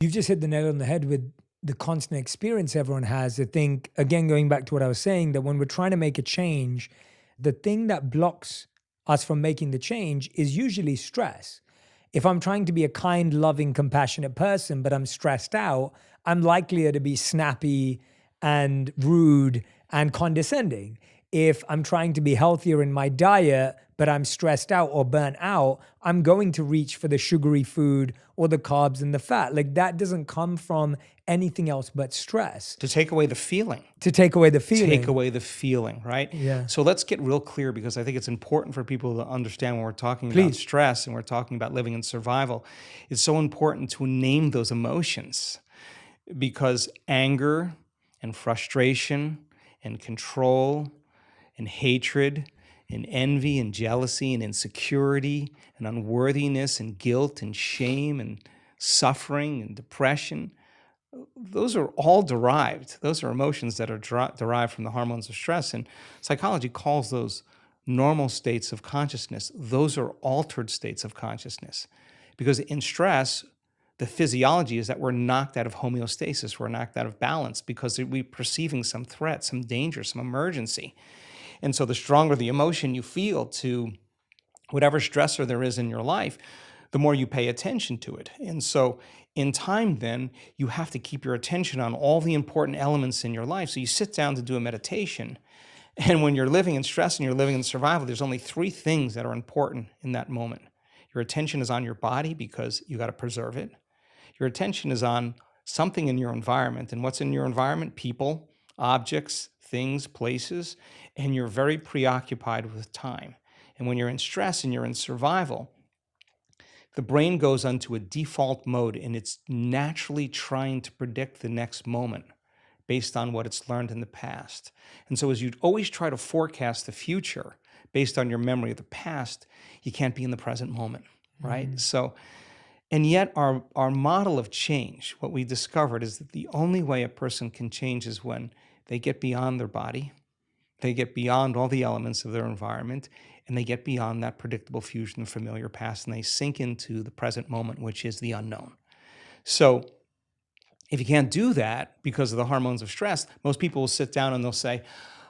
You've just hit the nail on the head with the constant experience everyone has. I think, again, going back to what I was saying, that when we're trying to make a change, the thing that blocks us from making the change is usually stress. If I'm trying to be a kind, loving, compassionate person, but I'm stressed out, I'm likelier to be snappy and rude and condescending. If I'm trying to be healthier in my diet, but I'm stressed out or burnt out, I'm going to reach for the sugary food or the carbs and the fat. Like, that doesn't come from anything else but stress. To take away the feeling. To take away the feeling. Take away the feeling, right? Yeah. So let's get real clear, because I think it's important for people to understand when we're talking about Please. stress and we're talking about living in survival. It's so important to name those emotions, because anger and frustration and control and hatred and envy and jealousy and insecurity and unworthiness and guilt and shame and suffering and depression, those are all derived. Those are emotions that are derived from the hormones of stress. And psychology calls those normal states of consciousness. Those are altered states of consciousness. Because in stress, the physiology is that we're knocked out of homeostasis. We're knocked out of balance because we're perceiving some threat, some danger, some emergency. And so the stronger the emotion you feel to whatever stressor there is in your life, the more you pay attention to it. And so in time, then, you have to keep your attention on all the important elements in your life. So you sit down to do a meditation. And when you're living in stress and you're living in survival, there's only three things that are important in that moment. Your attention is on your body, because you got to preserve it. Your attention is on something in your environment. And what's in your environment? People, objects, things, places. And you're very preoccupied with time. And when you're in stress and you're in survival, the brain goes onto a default mode, and it's naturally trying to predict the next moment based on what it's learned in the past. And so as you always try to forecast the future based on your memory of the past, you can't be in the present moment, right? So, and yet our model of change, what we discovered is that the only way a person can change is when they get beyond their body, they get beyond all the elements of their environment, and they get beyond that predictable fusion of familiar past, and they sink into the present moment, which is the unknown. So if you can't do that because of the hormones of stress, most people will sit down and they'll say,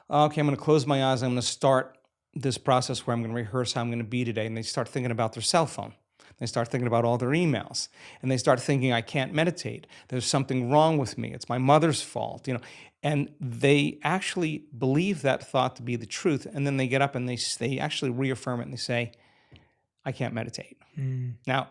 okay, I'm going to close my eyes. I'm going to start this process where I'm going to rehearse how I'm going to be today. And they start thinking about their cell phone. They start thinking about all their emails, and they start thinking, I can't meditate. There's something wrong with me. It's my mother's fault, and they actually believe that thought to be the truth. And then they get up and they actually reaffirm it, and they say, I can't meditate. Now,